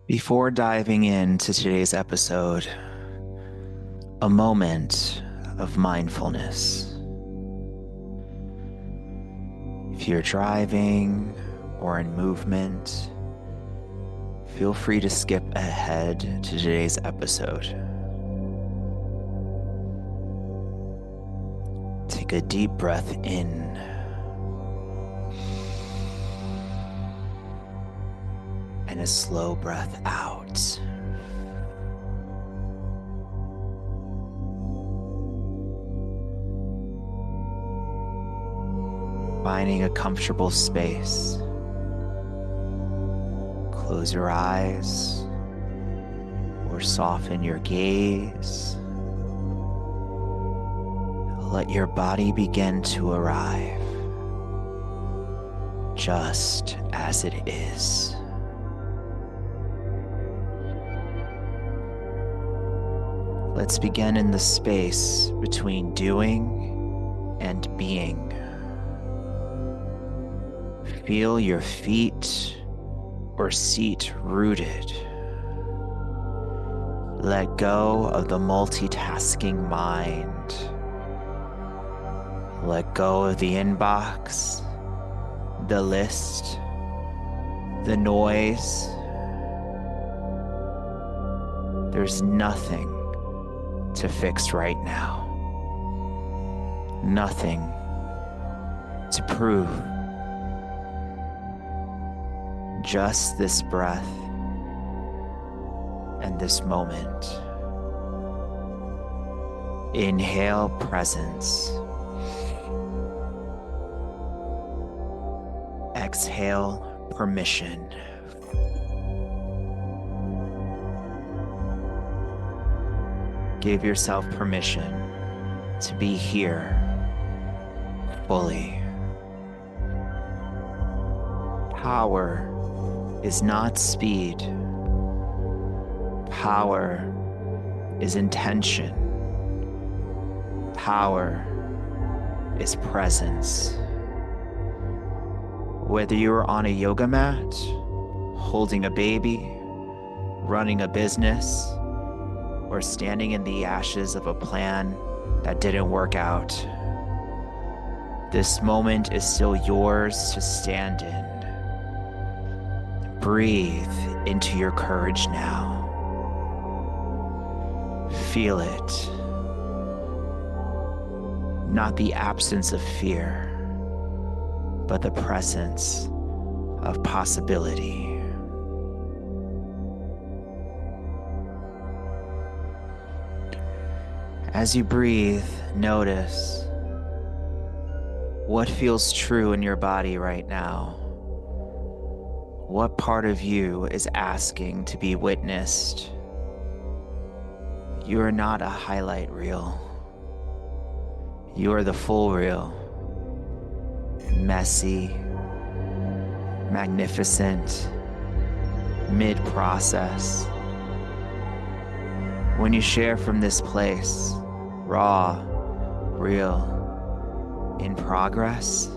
Before diving into today's episode, a moment of mindfulness. If you're driving or in movement, feel free to skip ahead to today's episode. Take a deep breath in. And a slow breath out. Finding a comfortable space. Close your eyes or soften your gaze. Let your body begin to arrive just as it is. Let's begin in the space between doing and being. Feel your feet or seat rooted. Let go of the multitasking mind. Let go of the inbox, the list, the noise. There's nothing to fix right now. Nothing to prove. Just this breath and this moment. Inhale presence. Exhale permission. Give yourself permission to be here fully. Power is not speed. Power is intention. Power is presence. Whether you're on a yoga mat, holding a baby, running a business, or standing in the ashes of a plan that didn't work out, this moment is still yours to stand in. Breathe into your courage now. Feel it. Not the absence of fear, but the presence of possibility. As you breathe, notice what feels true in your body right now. What part of you is asking to be witnessed? You are not a highlight reel. You are the full reel. Messy, magnificent, mid-process. When you share from this place, raw, real, in progress,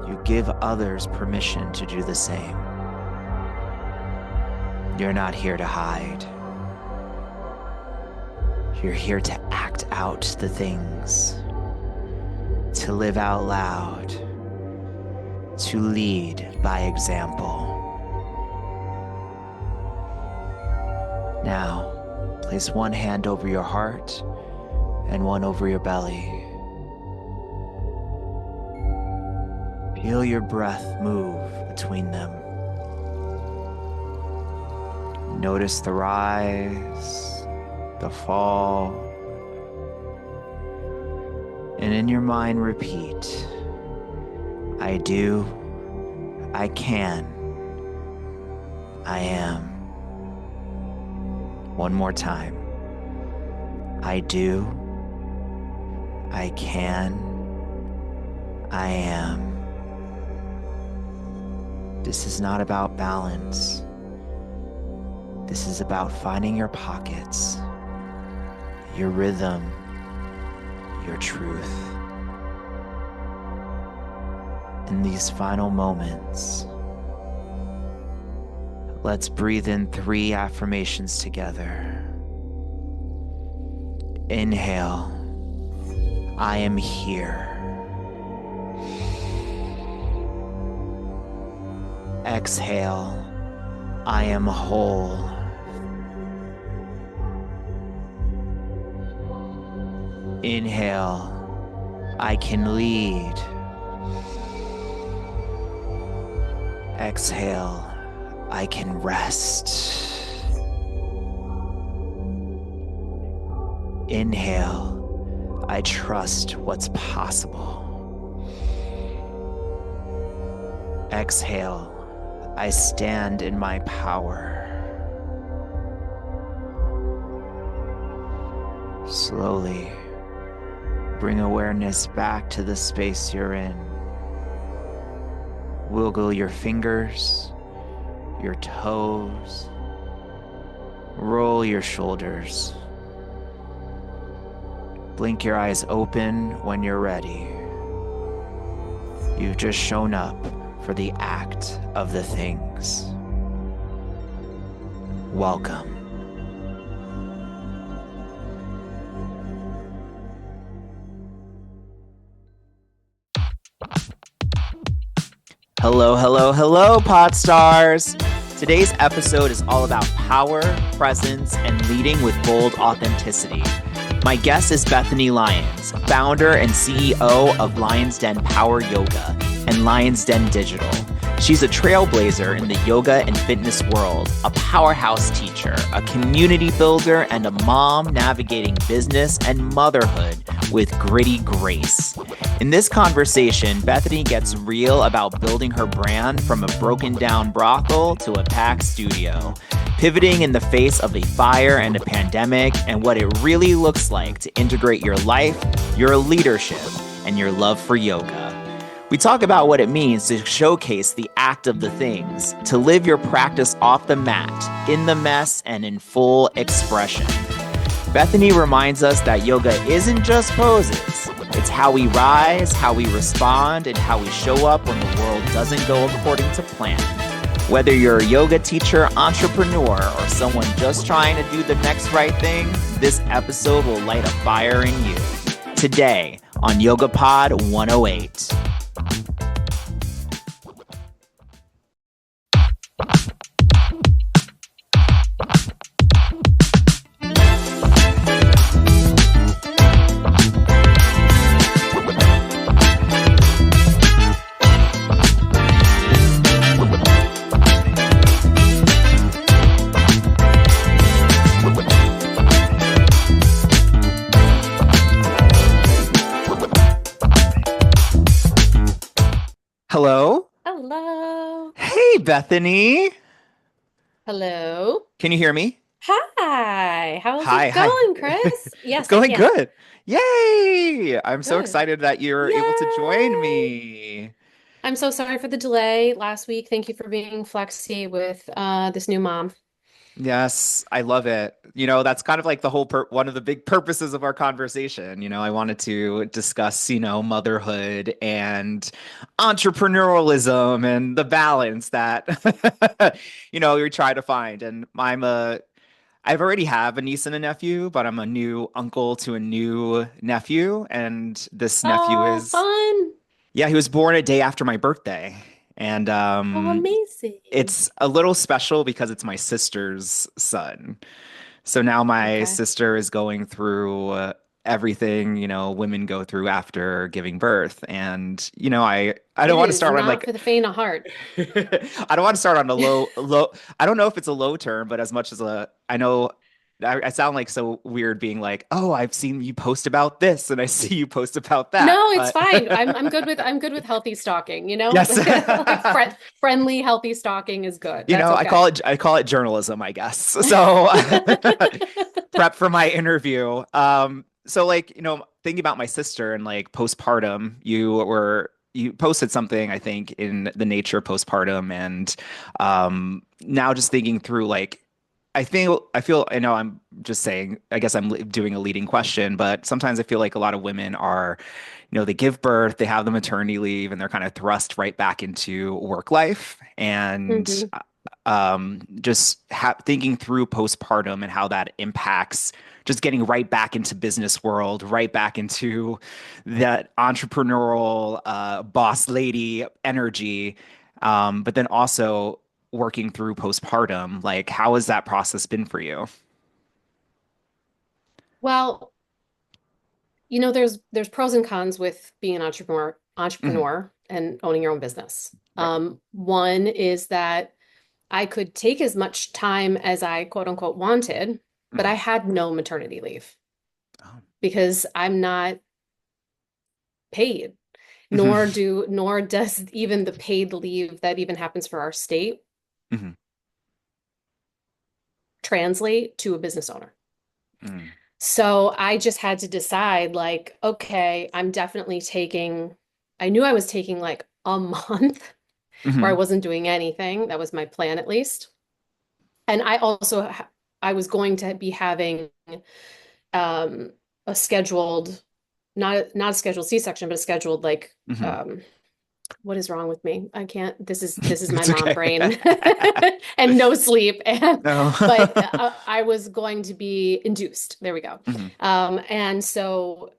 you give others permission to do the same. You're not here to hide. You're here to act out the things, to live out loud, to lead by example. Now, place one hand over your heart and one over your belly. Feel your breath move between them. Notice the rise, the fall, and in your mind repeat, I do, I can, I am. One more time. I do, I can, I am. This is not about balance. This is about finding your pockets, your rhythm, your truth. In these final moments, Let's breathe in 3 affirmations together. Inhale, I am here. Exhale, I am whole. Inhale, I can lead. Exhale, I can rest. Inhale, I trust what's possible. Exhale, I stand in my power. Slowly bring awareness back to the space you're in. Wiggle your fingers, your toes, roll your shoulders. Blink your eyes open when you're ready. You've just shown up for the act of the things. Welcome. Hello, hello, hello, pod stars. Today's episode is all about power, presence, and leading with bold authenticity. My guest is Bethany Lyons, founder and CEO of Lyons Den Power Yoga and Lyons Den Digital. She's a trailblazer in the yoga and fitness world, a powerhouse teacher, a community builder, and a mom navigating business and motherhood with gritty grace. In this conversation, Bethany gets real about building her brand from a broken down brothel to a packed studio, pivoting in the face of a fire and a pandemic, and what it really looks like to integrate your life, your leadership, and your love for yoga. We talk about what it means to showcase the act of the things, to live your practice off the mat, in the mess, and in full expression. Bethany reminds us that yoga isn't just poses. It's how we rise, how we respond, and how we show up when the world doesn't go according to plan. Whether you're a yoga teacher, entrepreneur, or someone just trying to do the next right thing, this episode will light a fire in you. Today on Yoga Pod 108. Hello? Hello. Hey, Bethany. Hello. Can you hear me? Hi. How's Hi, it hi. going, Chris? It's Yes, I going can. good. Yay! I'm so Good. excited that you're able to join Yay. me. I'm so sorry for the delay last week. Thank you for being flexy with this new mom. Yes, I love it. That's kind of like the whole one of the big purposes of our conversation. I wanted to discuss, motherhood and entrepreneurialism and the balance that, we try to find. And I've already have a niece and a nephew, but I'm a new uncle to a new nephew. And this nephew Oh, is, fun. yeah, he was born a day after my birthday. And Oh, amazing. it's a little special because it's my sister's son. So now my Okay. sister is going through everything, women go through after giving birth. And, I don't It want to is start on not like for the faint of heart. I don't want to start on a low. I don't know if it's a low term, but as much as I know, I sound like so weird being like, oh, I've seen you post about this and I see you post about that. No, it's But fine. I'm good with healthy stalking, yes, Like friendly, healthy stalking is good. That's I okay. call it journalism, I guess. So prep for my interview. So like, thinking about my sister and like postpartum, you posted something, I think, in the nature of postpartum, and now just thinking through like I know I'm just saying, I guess I'm doing a leading question, but sometimes I feel like a lot of women are, they give birth, they have the maternity leave, and they're kind of thrust right back into work life. And hmm just thinking through postpartum and how that impacts just getting right back into business world, right back into that entrepreneurial boss lady energy, but then also working through postpartum. Like, how has that process been for you? Well, there's pros and cons with being an Hmm. entrepreneur and owning your own business. Right. One is that I could take as much time as I quote unquote wanted, but I Hmm. had no maternity leave Oh. because I'm not paid, Hmm. nor does even the paid leave that even happens for our state Hmm. translate to a business owner. Hmm. So I just had to decide, like, okay, I knew I was taking like a month where I Hmm. wasn't doing anything. That was my plan at least. And I was going to be having um a scheduled, not a scheduled C-section, but a scheduled like Hmm. what is wrong with me? I can't, this is my It's mom okay. brain and no sleep. And No. but I was going to be induced. There we go. Hmm. And so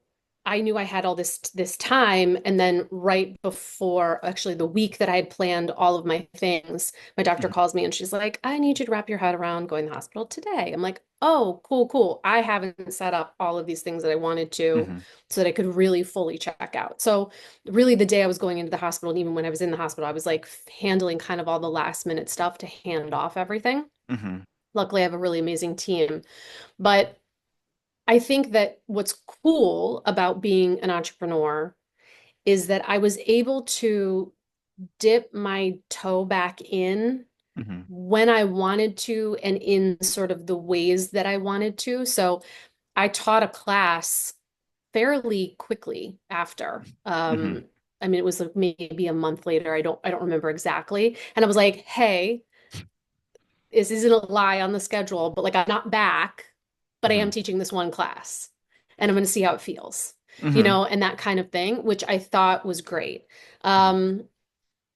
I knew I had all this time, and then right before, actually the week that I had planned all of my things, my doctor Hmm. calls me and she's like, "I need you to wrap your head around going to the hospital today." I'm like, "Oh, cool, cool." I haven't set up all of these things that I wanted to Hmm. so that I could really fully check out. So really the day I was going into the hospital, and even when I was in the hospital, I was like handling kind of all the last minute stuff to hand off everything. Hmm. Luckily, I have a really amazing team. But I think that what's cool about being an entrepreneur is that I was able to dip my toe back in Hmm. when I wanted to and in sort of the ways that I wanted to. So I taught a class fairly quickly after. Hmm. I mean, it was like maybe a month later. I don't remember exactly. And I was like, "Hey, this isn't a lie on the schedule, but like I'm not back, but I am Hmm. teaching this one class, and I'm going to see how it feels." Hmm. And that kind of thing, which I thought was great. Um,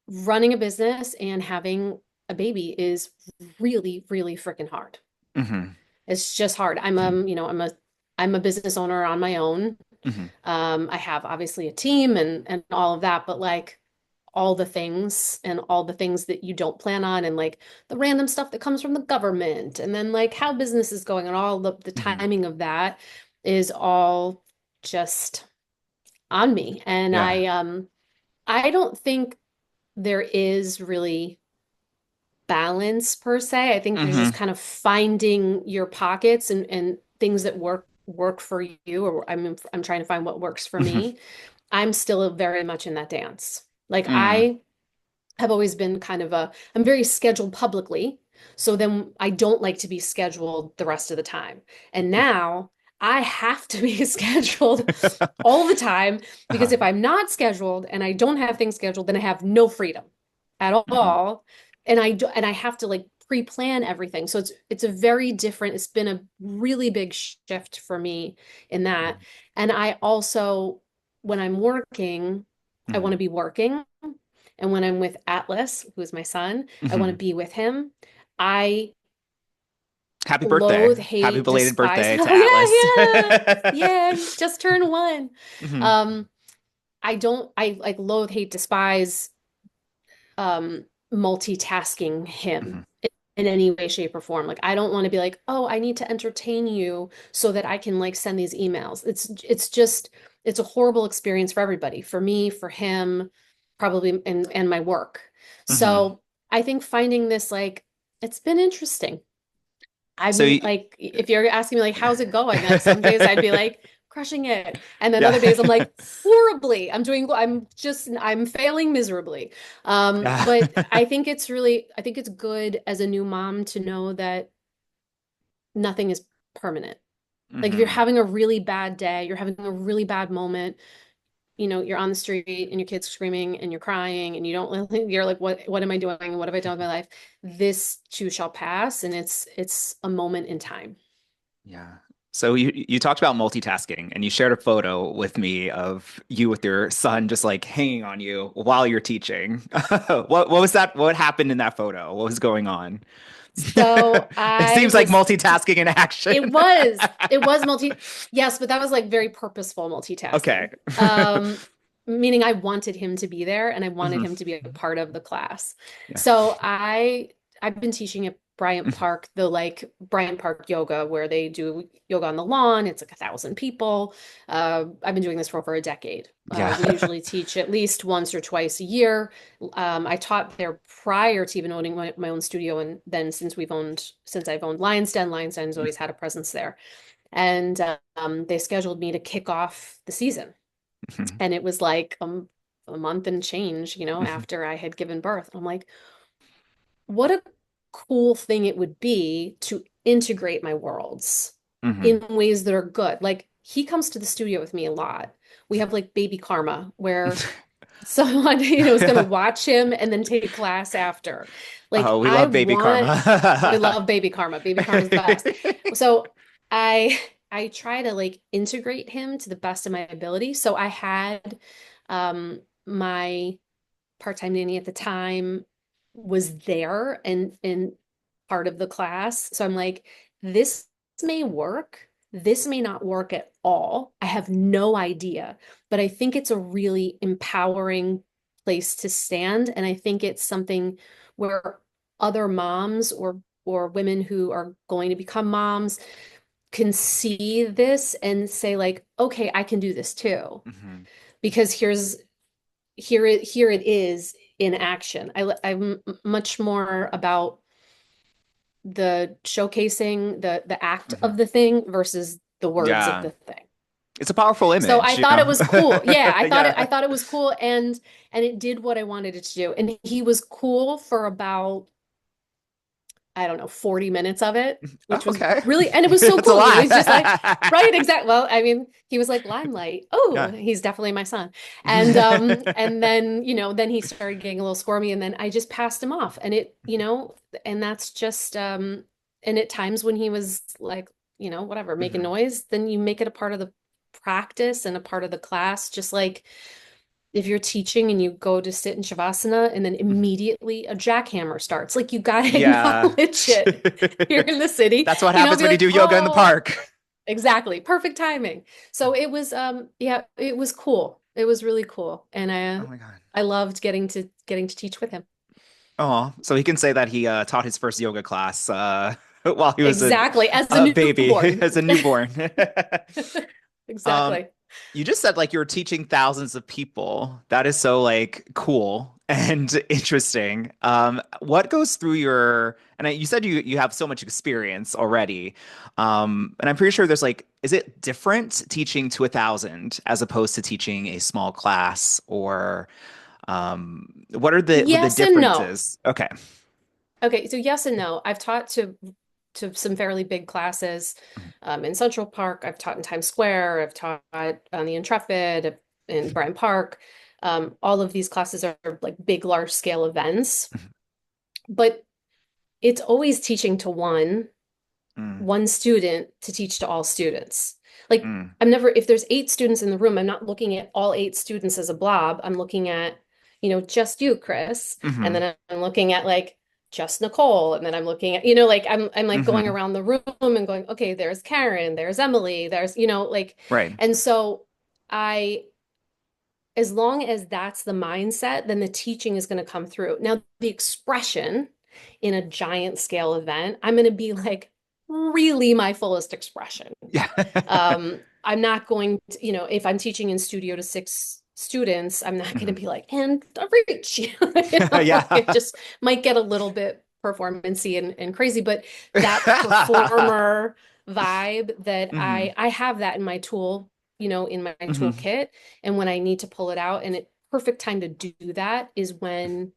Running a business and having a baby is really, really freaking hard. Hmm. It's just hard. I'm a business owner on my own. Hmm. I have obviously a team and all of that, but like all the things that you don't plan on, and like the random stuff that comes from the government, and then like how business is going, and all the Hmm. timing of that is all just on me. And Yeah. I don't think there is really balance per se. I think there's just Hmm. kind of finding your pockets and things that work for you, or I'm trying to find what works for Hmm. me. I'm still very much in that dance. Like Mm. I have always been I'm very scheduled publicly. So then I don't like to be scheduled the rest of the time. And now I have to be scheduled all the time because Uh-huh. if I'm not scheduled and I don't have things scheduled, then I have no freedom at Hmm. all. And I have to like pre-plan everything. So it's a very different, it's been a really big shift for me in that. And I also, when I'm working, I want Hmm. to be working. And when I'm with Atlas, who is my son, I want to Hmm. be with him. I Happy birthday. loathe, Happy hate, belated despise. birthday to Atlas. Oh yeah, yeah. Yeah, he just turned one. Hmm. Um, I like loathe, hate, despise um multitasking him Hmm. in any way, shape, or form. Like I don't want to be like, oh, I need to entertain you so that I can like send these emails. It's a horrible experience for everybody, for me, for him, probably and my work. Hmm. So I think finding this like it's been interesting. I've So, been like, if you're asking me like, how's it going? Like some days I'd be like crushing it. And then other days I'm yeah. like, horribly. I'm failing miserably. Yeah. But I think it's good as a new mom to know that nothing is permanent. Like if you're Hmm. having a really bad day, you're having a really bad moment, you're on the street and your kid's screaming and you're crying and you don't, you're like, what am I doing? What have I done with my life? This too shall pass. And it's a moment in time. Yeah. So you talked about multitasking and you shared a photo with me of you with your son just like hanging on you while you're teaching. What was that? What happened in that photo? What was going on? So It I seems like was multitasking in It action. was. It was yes, but that was like very purposeful Okay. multitasking. Meaning I wanted him to be there and I wanted Mhm. him to be a part of the class. Yeah. So I've been teaching at Bryant Park, the like Bryant Park yoga where they do yoga on the lawn. It's like 1,000 people. I've been doing this for over a decade. Yeah. We usually teach at least once or twice a year. I taught there prior to even owning my own studio, and then since I've owned Lions Den, Lions Den's always had a presence there. And they scheduled me to kick off the season, Mhm. and it was like a month and change, Mhm. after I had given birth. I'm like, what a cool thing it would be to integrate my worlds Mhm. in ways that are good. Like he comes to the studio with me a lot. We have like baby karma where someone, is going to watch him and then take class after. Like Oh, we I love baby want, we karma. love baby karma. Baby karma is the best. So I try to like integrate him to the best of my ability. So I had my part-time nanny at the time was there and part of the class. So I'm like, this may work. This may not work at all. I have no idea, but I think it's a really empowering place to stand. And I think it's something where other moms or women who are going to become moms can see this and say like, okay, I can do this too. Mhm. Because here it is in action. I'm much more about the showcasing the act Mhm. of the thing versus the words of Yeah. the thing. It's a powerful So I image, you thought it know? was cool. Yeah, I Yeah. thought it was cool and it did what I wanted it to do. And he was cool for about I don't know, 40 minutes of it, Oh, which was okay. really, and it was so That's a cool. lot. He's just like, right, exact. Well, I mean, he was like limelight. Oh, Yeah. he's definitely my son. And then, then he started getting a little squirmy and then I just passed him off. And and that's just and at times when he was like, whatever, making Mhm. noise, then you make it a part of the practice and a part of the class, just like if you're teaching and you go to sit in Shavasana and then Mhm. immediately a jackhammer starts, like you gotta Yeah. acknowledge it. You're in the city, That's what happens be when you like, do yoga in the oh, park. exactly, perfect timing. So it was, yeah, it was cool. It was really cool, and Oh my God. I loved getting to teach with him. Oh, so he can say that he taught his first yoga class while he was Exactly, as a a baby, newborn. as a newborn. Um, Exactly. you just said like you were teaching thousands of people. That is so like cool and interesting. What goes through your, and you said you have so much experience already. And I'm pretty sure there's like, is it different teaching to 1,000 as opposed to teaching a small class or what are the Yes and no. differences? Okay. Okay, so yes and no. I've taught to some fairly big classes in Central Park. I've taught in Times Square. I've taught on the Intrepid in Bryant Park. All of these classes are like big, large scale events, but it's always teaching to Mm, one student to teach to all students. Like mm, I'm never, if there's 8 students in the room, I'm not looking at all 8 students as a blob. I'm looking at, just you, Chris. And hmm then I'm looking at like just Nicole. And then I'm looking at, like I'm like going hmm around the room and going, okay, there's Karen, there's Emily, there's, like, Right. and so I as long as that's the mindset, then the teaching is going to come through. Now, the expression in a giant scale event, I'm going to be like really my fullest expression. Yeah. I'm not going to, if I'm teaching in studio to 6 students, I'm not going to Mhm. be like, and reach, like it Yeah. just might get a little bit performancy and crazy, but that performer vibe that hmm I have that in my tool, in my hmm toolkit. And when I need to pull it out, and it perfect time to do that is when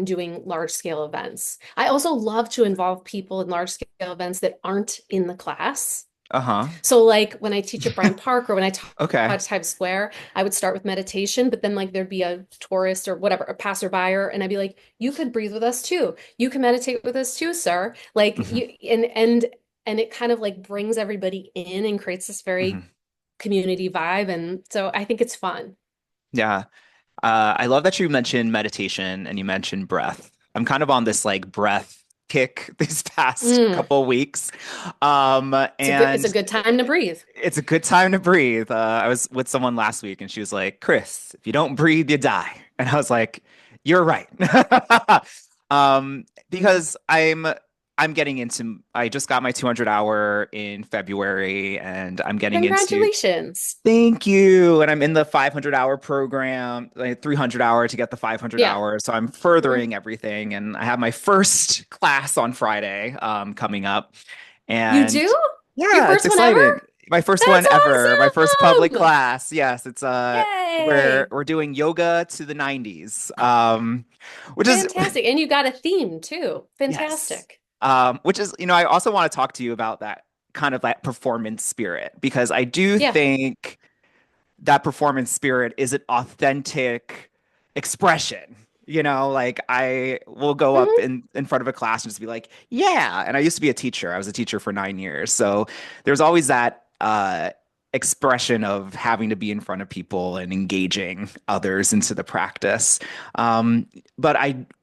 doing large scale events. I also love to involve people in large scale events that aren't in the class. Uh-huh. So like when I teach at Bryant Park or when I taught Okay. at Times Square, I would start with meditation, but then like there'd be a tourist or whatever, a passerby, and I'd be like, you could breathe with us too. You can meditate with us too, sir. Like hmm and it kind of like brings everybody in and creates this very Mhm. community vibe. And so I think it's fun. Yeah. I love that you mentioned meditation and you mentioned breath. I'm kind of on this like breath kick these past Mm, couple weeks. it's a And good time to breathe. it's a good time to breathe. I was with someone last week and she was like, Chris, if you don't breathe, you die. And I was like, you're right. Because I'm getting into I just got my 200 hour in February and I'm getting into Congratulations. thank you. And I'm in the 500 hour program, like 300 hour to get the 500 Yeah. hours. So I'm Mhm. furthering everything. And I have my first class on Friday coming up. You And do? Your yeah, it's first one ever? exciting. My first That's one ever, my first public awesome. class. Yes, it's we're Yay. we're doing yoga to the 90s. Which is Fantastic. And you got a theme too. yes. Fantastic. Which is, I also want to talk to you about that kind of that performance spirit because I do Yeah. think that performance spirit is an authentic expression. Like I will go up Hmm. in front of a class and just be like, yeah. And I used to be a teacher. I was a teacher for 9 years. So there's always that expression of having to be in front of people and engaging others into the practice. But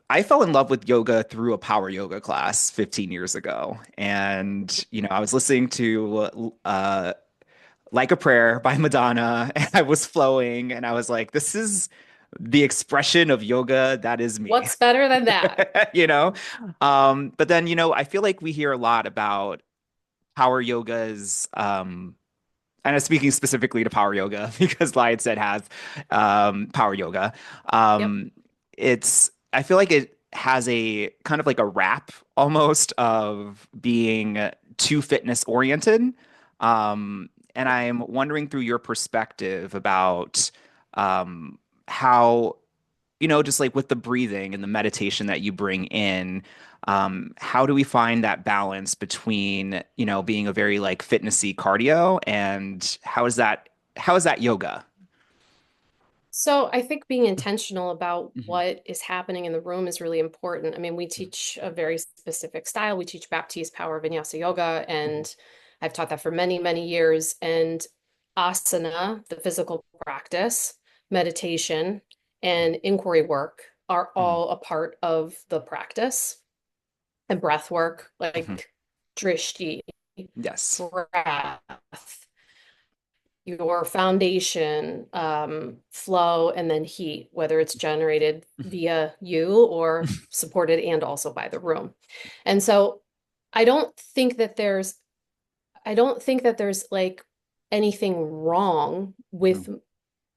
I fell in love with yoga through a power yoga class 15 years ago. And, I was listening to like a Prayer by Madonna, and I was flowing, and I was like, this is the expression of yoga that is me. What's better than that? you know? But then, I feel like we hear a lot about power yogas, and I'm speaking specifically to power yoga because Lion said has power yoga. Yep. Um, I feel like it has a kind of like a rap almost of being too fitness oriented. And I'm wondering through your perspective about how, just like with the breathing and the meditation that you bring in, how do we find that balance between, being a very like fitnessy cardio and how is that yoga? So I think being intentional about Mhm, what is happening in the room is really important. I mean, we teach a very specific style. We teach Baptiste Power Vinyasa Yoga, mhm, and I've taught that for many, many years. And asana, the physical practice, meditation, and inquiry work are mhm, all a part of the practice. And breath work, mhm. like drishti, Yes. breath, your foundation, flow, and then heat, whether it's generated Mhm, via you or supported and also by the room. And so I don't think that there's, I don't think that there's like anything wrong mhm. with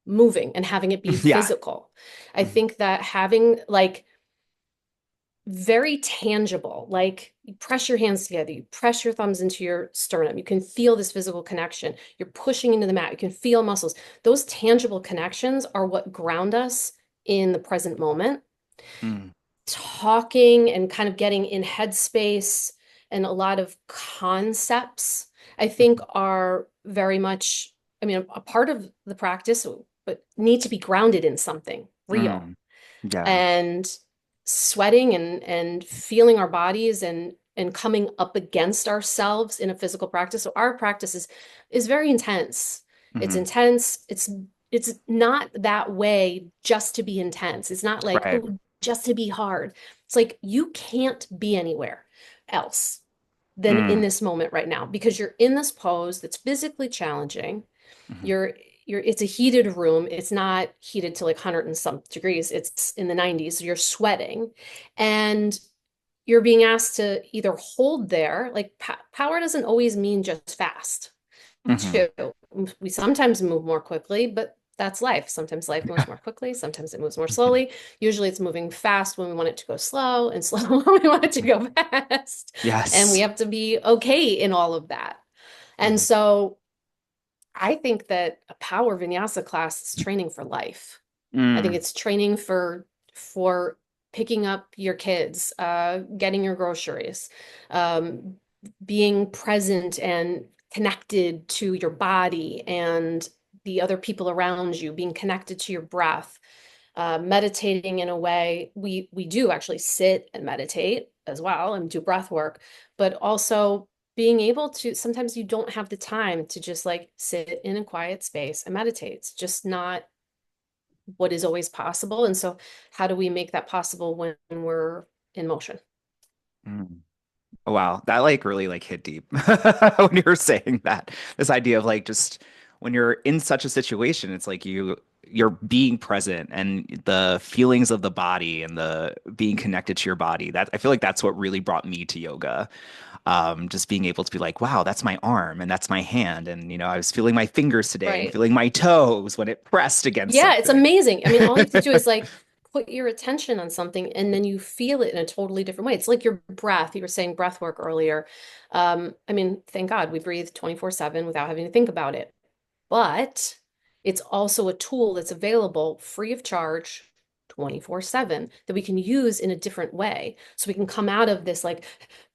moving and having it be Yeah. physical. I Mhm, think that having like very tangible, like you press your hands together, you press your thumbs into your sternum, you can feel this physical connection. You're pushing into the mat, you can feel muscles. Those tangible connections are what ground us in the present moment. mm, Talking and kind of getting in headspace and a lot of concepts, I think, mhm, are very much, I mean, a part of the practice, but need to be grounded in something real mm. Yeah. and sweating and feeling our bodies and coming up against ourselves in a physical practice. So our practice is very intense. It's Mhm. intense. It's not that way just to be intense. It's not like, Right. oh, just to be hard. It's like you can't be anywhere else than in Mm, this moment right now because you're in this pose that's physically challenging. mhm, You're it's a heated room. It's not heated to like 100 and some degrees. It's in the 90s. You're sweating and you're being asked to either hold there, like power doesn't always mean just fast, mhm. too. We sometimes move more quickly, but that's life. Sometimes life moves more quickly, sometimes it moves more slowly. Usually it's moving fast when we want it to go slow and slow when we want it to go fast. And we Yes. have to be okay in all of that. And Mhm, so I think that a power vinyasa class is training for life. I think mm, it's training for picking up your kids, getting your groceries, um, being present and connected to your body and the other people around you, being connected to your breath, meditating in a way. We do actually sit and meditate as well and do breath work, but also being able to, sometimes you don't have the time to just like sit in a quiet space and meditate. It's just not what is always possible. And so, how do we make that possible when we're in motion? Mm. Oh, wow, that like really like hit deep when you were saying that. This idea of like just when you're in such a situation, it's like you're being present and the feelings of the body and the being connected to your body. That I feel like that's what really brought me to yoga. Just being able to be like, wow, that's my arm and that's my hand. And, I was feeling my fingers today and Right. feeling my toes when it pressed against Yeah, it's something. amazing. I mean, all you have to do is like put your attention on something and then you feel it in a totally different way. It's like your breath. You were saying breath work earlier. I mean, thank God we breathe 24/7 without having to think about it. But it's also a tool that's available free of charge 24/7 that we can use in a different way. So we can come out of this like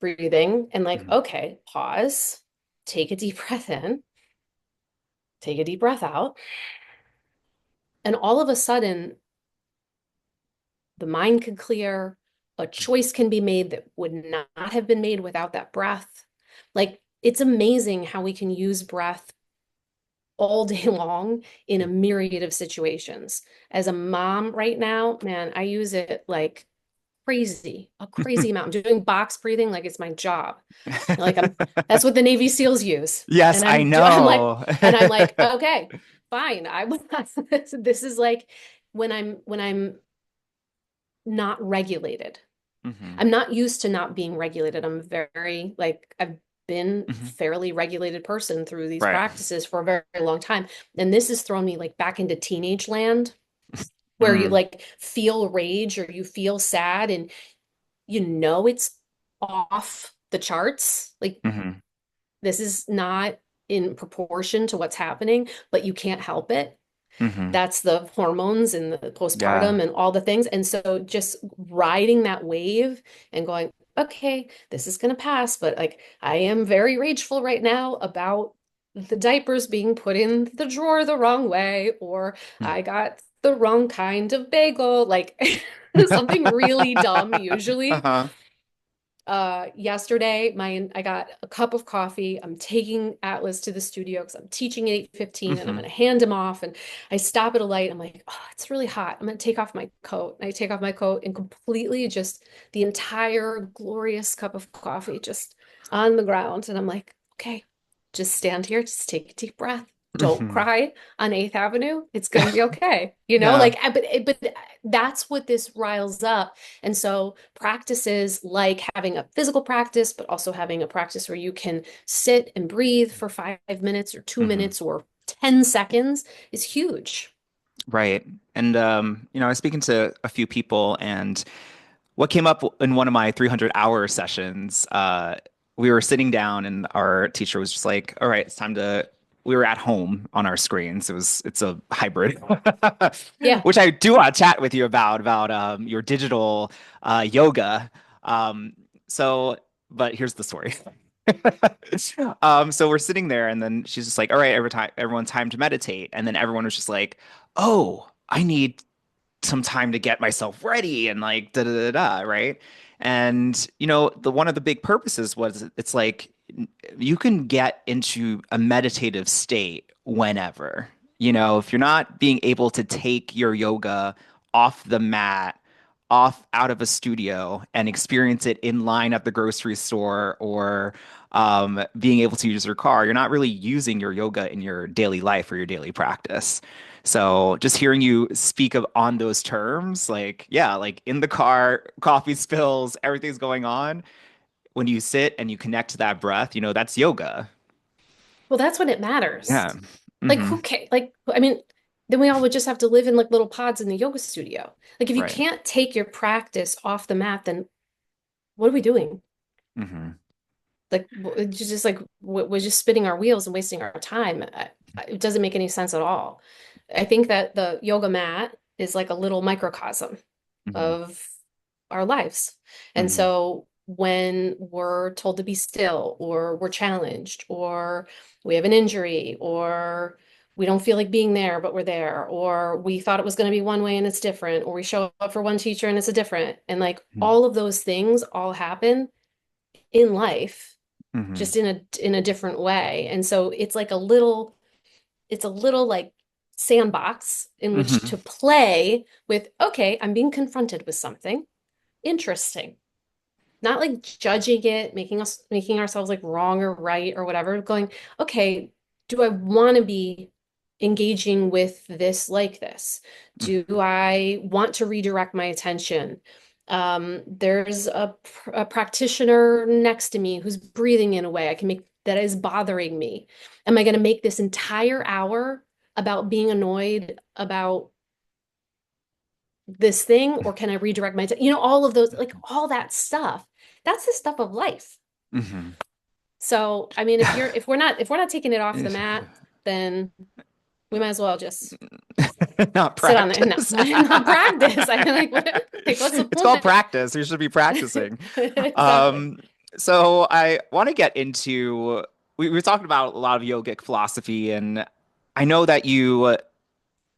breathing and like, Mhm. okay, pause, take a deep breath in, take a deep breath out. And all of a sudden, the mind can clear, a choice can be made that would not have been made without that breath. Like it's amazing how we can use breath all day long in a myriad of situations. As a mom right now, man, I use it like crazy, a crazy amount. I'm doing box breathing like it's my job. Like I'm that's what the Navy SEALs use. Yes, And I I'm like know. okay, fine. I this is like when I'm not regulated. Hmm. I'm not used to not being regulated. I'm very like I've been Hmm. fairly regulated person through these Right. practices for a very, very long time. And this has thrown me like back into teenage land where you Mm. like feel rage or you feel sad and you know it's off the charts. Like Hmm. this is not in proportion to what's happening, but you can't help it. Hmm. That's the hormones and the Yeah. postpartum and all the things. And so just riding that wave and going, okay, this is going to pass. But like, I am very rageful right now about the diapers being put in the drawer the wrong way, or I got the wrong kind of bagel, like something really dumb usually. Uh-huh. Yesterday my I got a cup of coffee. I'm taking Atlas to the studio because I'm teaching at 8:15 and I'm Hmm. gonna hand him off and I stop at a light. I'm like, oh, it's really hot. I'm gonna take off my coat. And I take off my coat and completely just the entire glorious cup of coffee just on the ground. And I'm like, okay, just stand here, just take a deep breath. Don't Hmm. cry on 8th Avenue. It's gonna be okay. You know, Yeah. like but that's what this riles up. And so practices like having a physical practice, but also having a practice where you can sit and breathe for 5 minutes or two Hmm. minutes or 10 seconds is huge. Right. And I was speaking to a few people and what came up in one of my 300-hour sessions, we were sitting down and our teacher was just like, all right, it's time to, we were at home on our screens. It's a hybrid, Yeah. which I do want to chat with you about your digital yoga. Um, so, but here's the story. So we're sitting there and then she's just like, all right, everyone's time to meditate. And then everyone was just like, oh, I need some time to get myself ready and like da da da da, right? And the one of the big purposes was it's like you can get into a meditative state whenever. If you're not being able to take your yoga off the mat, off out of a studio and experience it in line at the grocery store or being able to use your car, you're not really using your yoga in your daily life or your daily practice. So just hearing you speak of on those terms, like, yeah, like in the car, coffee spills, everything's going on. When you sit and you connect to that breath, that's yoga. Well, that's when it matters. Yeah. Like Hmm. who can like I mean, then we all would just have to live in like little pods in the yoga studio. Like if you Right. can't take your practice off the mat, then what are we doing? Hmm. Like it's just like we're just spinning our wheels and wasting our time. It doesn't make any sense at all. I think that the yoga mat is like a little microcosm Hmm. of our lives. And Hmm. so when we're told to be still, or we're challenged, or we have an injury, or we don't feel like being there, but we're there, or we thought it was going to be one way and it's different, or we show up for one teacher and it's a different, and like all of those things all happen in life. Hmm. just in a different way. And so it's a little like sandbox in which Hmm. to play with, okay, I'm being confronted with something interesting. Not like judging it, making ourselves like wrong or right or whatever, going, okay, do I want to be engaging with this like this? Do I want to redirect my attention? There's a practitioner next to me who's breathing in a way I can make that is bothering me. Am I going to make this entire hour about being annoyed about this thing, or can I redirect my, all of those, like all that stuff. That's the stuff of life. Hmm. So, I mean, if we're not taking it off the mat, then we might as well just Not sit on there. No, practice. not practice. I mean, what's the It's called point? practice. You should be practicing. Exactly. Um, so I want to get into, we were talking about a lot of yogic philosophy, and I know that you,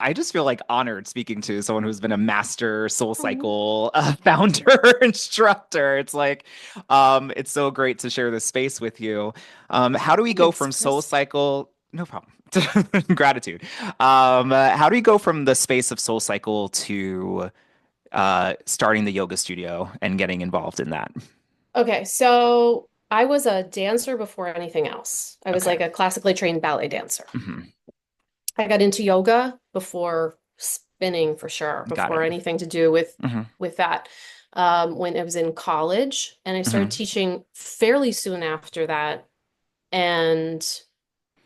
I just feel like honored speaking to someone who's been a master soul Oh, cycle founder instructor. It's like, it's so great to share this space with you. How do we go thanks, from soul Chris. cycle? No problem. Gratitude. How do we go from the space of soul cycle to starting the yoga studio and getting involved in that? Okay, so I was a dancer before anything else. I was Okay. like a classically trained ballet dancer. Hmm. I got into yoga before spinning for sure, Got before it. anything to do with Hmm. with that. When I was in college, and I started Hmm. teaching fairly soon after that, and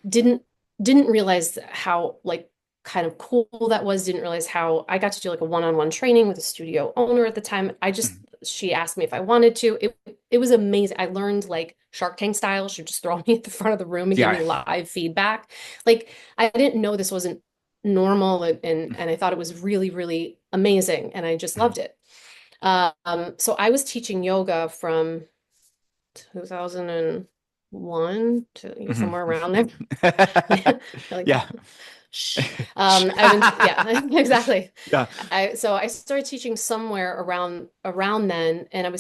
didn't didn't realize how like kind of cool that was. Didn't realize how I got to do like a one-on-one training with a studio owner at the time. She asked me if I wanted to. It was amazing. I learned like Shark Tank style. She would just throw me at the front of the room and give Yeah. me live feedback. Like I didn't know this wasn't normal, and I thought it was really, really amazing, and I just loved it. So I was teaching yoga from 2001 to Hmm. somewhere around there. Like, Yeah. shh. Yeah, exactly. Yeah. So I started teaching somewhere around then, and I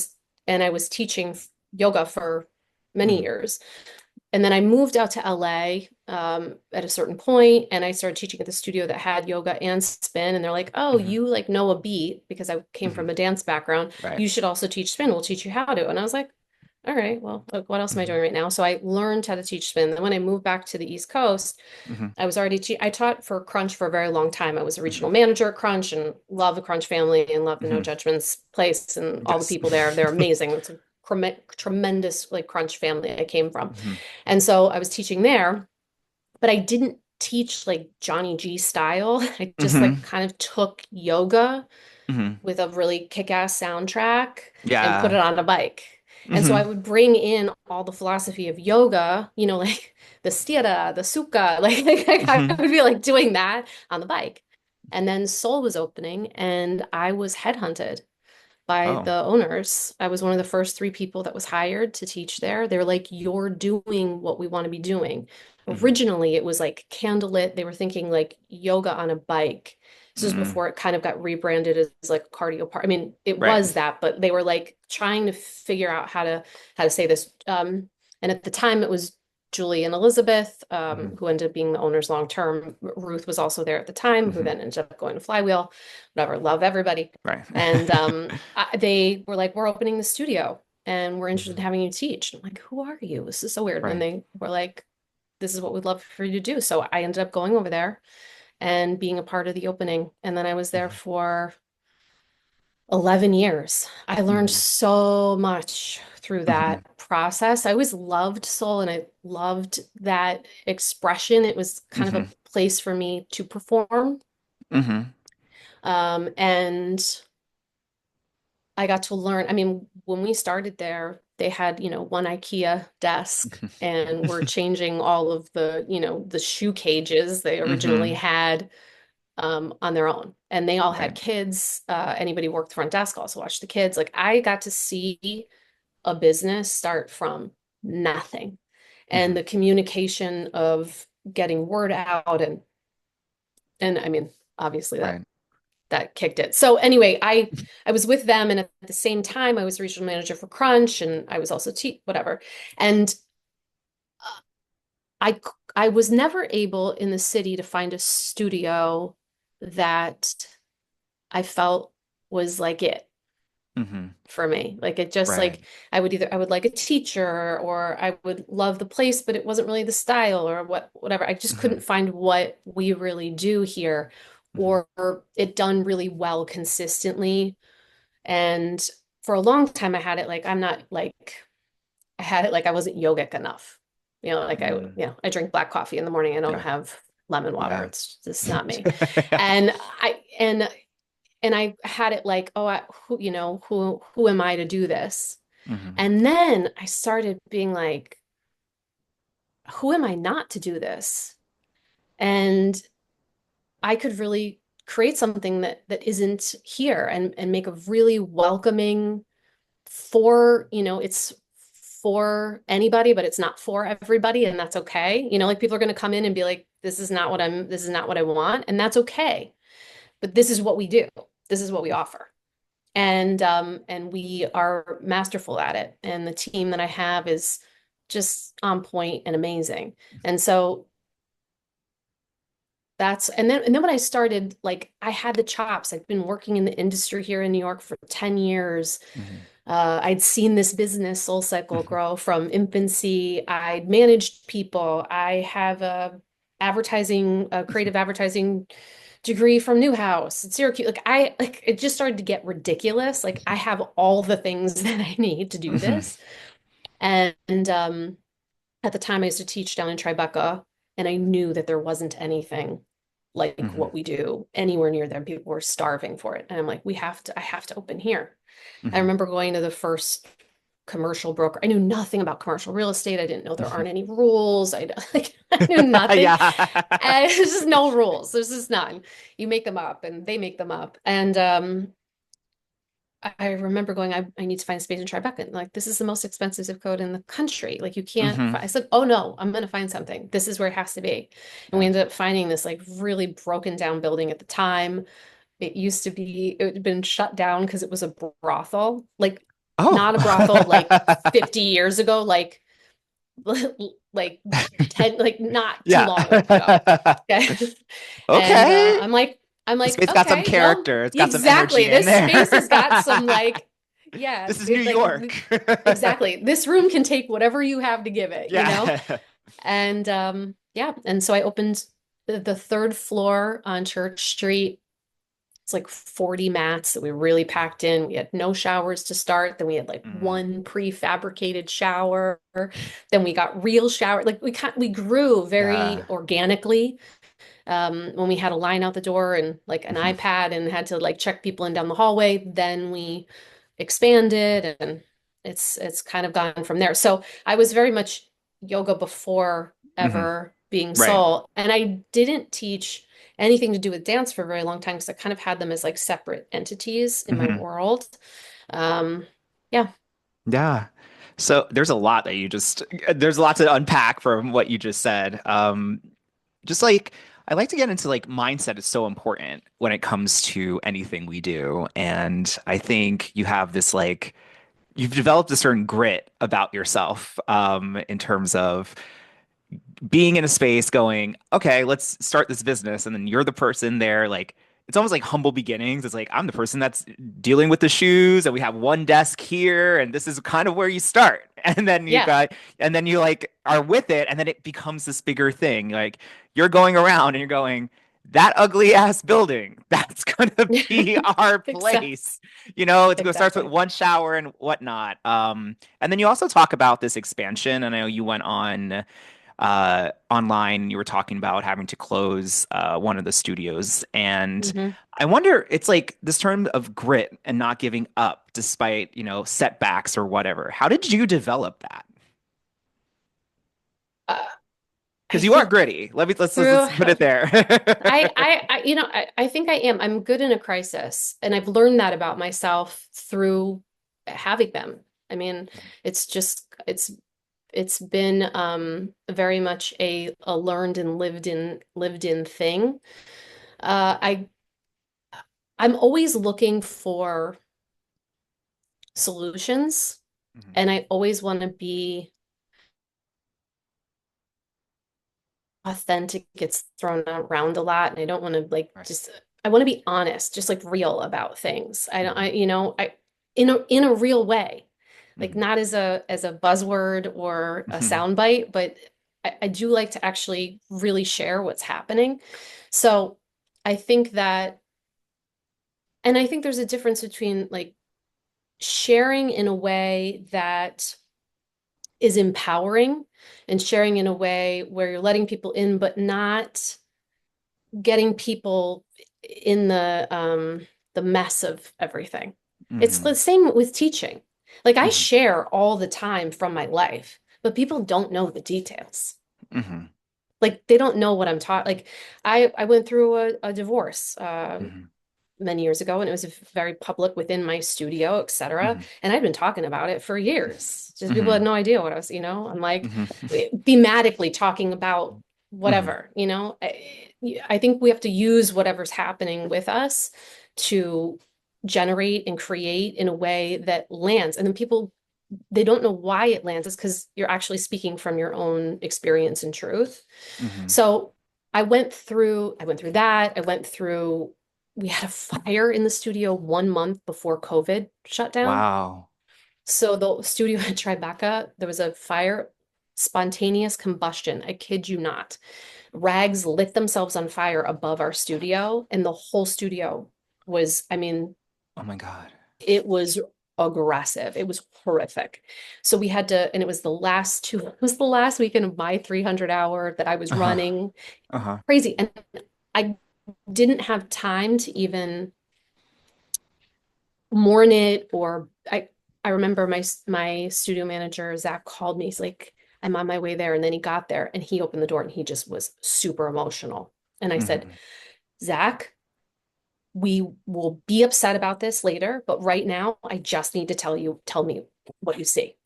was teaching yoga for many Mhm. years. And then I moved out to LA at a certain point, and I started teaching at the studio that had yoga and spin. And they're like, "Oh, Hmm. you like know a beat because I came Hmm. from a dance background. Right. You should also teach spin. We'll teach you how to." And I was like, "All right, well, like, what else am I Hmm. doing right now?" So I learned how to teach spin. Then when I moved back to the East Coast, Hmm. I taught for Crunch for a very long time. I was a Hmm. regional manager at Crunch and love the Crunch family and love the No Hmm. Judgments place and all the Yes. people there. They're amazing. It's a tremendous like Crunch family I came from. Hmm. And so I was teaching there, but I didn't teach like Johnny G style. I just Hmm. like kind of took yoga Hmm. with a really kick-ass soundtrack and put Yeah. it on a bike. And so I Hmm. would bring in all the philosophy of yoga, like the sthira, the sukha, like I Hmm. would be like doing that on the bike. And then Seoul was opening and I was headhunted by Oh. the owners. I was one of the first three people that was hired to teach there. They were like, "You're doing what we want to be doing." Hmm. Originally, it was like candlelit. They were thinking like yoga on a bike. This was Hmm. before it kind of got rebranded as like a cardio part. I mean, it Right. was that, but they were like trying to figure out how to say this. And at the time, it was Julie and Elizabeth, Hmm. who ended up being the owners long term. Ruth was also there at the time, who Hmm. then ended up going to Flywheel. Whatever, love everybody. Right. And they were like, "We're opening the studio and we're interested Hmm. in having you teach." I'm like, "Who are you? This is so weird." And Right. they were like, "This is what we'd love for you to do." So I ended up going over there and being a part of the opening. And then I was there Hmm. for 11 years. I learned Hmm. so much through Hmm. that process. I always loved soul and I loved that expression. It was kind of a Hmm. place for me to perform. Hmm. And I got to learn. I mean, when we started there, they had, one IKEA desk and we're changing all of the shoe cages they originally Hmm. had on their own. And they all had Right. kids. Anybody who worked front desk also watched the kids. Like I got to see a business start from nothing. And Hmm. the communication of getting word out and I mean, obviously that Right. that kicked it. So anyway, I was with them, and at the same time, I was regional manager for Crunch, and I was also whatever. And I I was never able in the city to find a studio that I felt was like it Hmm. for me. Like it just Right. like I would like a teacher or I would love the place, but it wasn't really the style or whatever. I just Hmm. couldn't find what we really do here Hmm. or it done really well consistently. And for a long time I had it like I'm not like I had it like I wasn't yogic enough. Like Mm. I drink black coffee in the morning. I don't Yeah. have lemon water. Yeah. It's just not me. Yeah. And I had it like, oh, who am I to do this? Hmm. And then I started being like, who am I not to do this? And I could really create something that isn't here and make a really welcoming it's for anybody, but it's not for everybody, and that's okay. Like people are going to come in and be like, this is not what I want, and that's okay. But this is what we do. This is what we offer. And we are masterful at it. And the team that I have is just on point and amazing. And so and then when I started, like I had the chops. I've been working in the industry here in New York for 10 years. Hmm. I'd seen this business Soul Cycle Hmm. grow from infancy. I'd managed people. I have a creative advertising degree from Newhouse at Syracuse. Like it just started to get ridiculous. Like I have all the things that I need to do Hmm. this. And at the time I used to teach down in Tribeca, and I knew that there wasn't anything like Hmm. what we do anywhere near there. People were starving for it. And I'm like, I have to open here. I Hmm. remember going to the first commercial broker. I knew nothing about commercial real estate. I didn't know there aren't any rules. I knew nothing. Yeah. And there's just no rules. There's just none. You make them up and they make them up. And I remember going, I need to find space in Tribeca. And like, this is the most expensive zip code in the country. Like, you can't Hmm. find. I said, oh no, I'm going to find something. This is where it has to be. And we Yeah. ended up finding this like really broken down building at the time. It had been shut down because it was a brothel. Like, Oh. not a brothel like 50 years ago, like 10, like not too Yeah. long ago. Okay. And Okay. I'm The like, space got some okay, well, character. It's got some exactly. energy in This there. space has got some like, yeah, This is New York. exactly. This room can take whatever you have to give it, you know? Yeah. And yeah, and so I opened the third floor on Church Street. It's like 40 mats that we really packed in. We had no showers to start. Then we had like Mm. one prefabricated shower. Then we got real shower. Like we grew very Yeah. organically. When we had a line out the door and like an Mhm. iPad and had to like check people in down the hallway, then we expanded and it's kind of gone from there. So I was very much yoga before Mhm. ever being Right. soul, and I didn't teach anything to do with dance for a very long time because I kind of had them as like separate entities in my Mhm. world. Um, yeah. Yeah. So there's a lot to unpack from what you just said. Just like I like to get into like mindset is so important when it comes to anything we do. And I think you have this like you've developed a certain grit about yourself in terms of being in a space going, okay, let's start this business. And then you're the person there, like, it's almost like humble beginnings. It's like, I'm the person that's dealing with the shoes, and we have one desk here, and this is kind of where you start. Yeah. And then you like are with it, and then it becomes this bigger thing. Like, you're going around and you're going, that ugly ass building, that's gonna be our Exactly. place. You know, it starts with Exactly. one shower and whatnot. And then you also talk about this expansion. And I know you went on online, you were talking about having to close one of the studios. And Hmm. I wonder, it's like this term of grit and not giving up despite, setbacks or whatever. How did you develop that? Uh, I Because you are think gritty. Let's through put it there. I think I am. I'm good in a crisis, and I've learned that about myself through having them. I mean, it's just it's been very much a learned and lived in thing. I I'm always looking for solutions, Mhm. and I always want to be authentic gets thrown around a lot, and I don't want to like Right. just I want to be honest, just like real about things. I don't I Hmm. you know, I in a real way. Like Hmm. not as a buzzword or a Hmm. soundbite, but I do like to actually really share what's happening. So I think that, and I think there's a difference between like sharing in a way that is empowering and sharing in a way where you're letting people in, but not getting people in the mess of everything. It's the Hmm. same with teaching. Like I Hmm. share all the time from my life, but people don't know the details. Hmm. Like they don't know what I'm taught. Like I went through a divorce. Hmm. Many years ago, and it was very public within my studio, etc. Hmm. And I'd been talking about it for years. Just people had Hmm. no idea what I was, I'm like Hmm. thematically talking about Hmm. whatever, I think we have to use whatever's happening with us to generate and create in a way that lands. And then people, they don't know why it lands. It's because you're actually speaking from your own experience and truth. Hmm. So I went through that. We had a fire in the studio 1 month before COVID shut down. Wow. So the studio at Tribeca, there was a fire, spontaneous combustion. I kid you not. Rags lit themselves on fire above our studio, and the whole studio was, I mean, Oh my God. it was aggressive. It was horrific. So we had to, and it was the last weekend of my 300 hour that I was Uh-huh. running. Uh-huh. Crazy. And I didn't have time to even mourn it or I remember my studio manager, Zach, called me. He's like, I'm on my way there. And then he got there and he opened the door and he just was super emotional. And I said, Hmm. Zach, we will be upset about this later, but right now I just need to tell me what you see.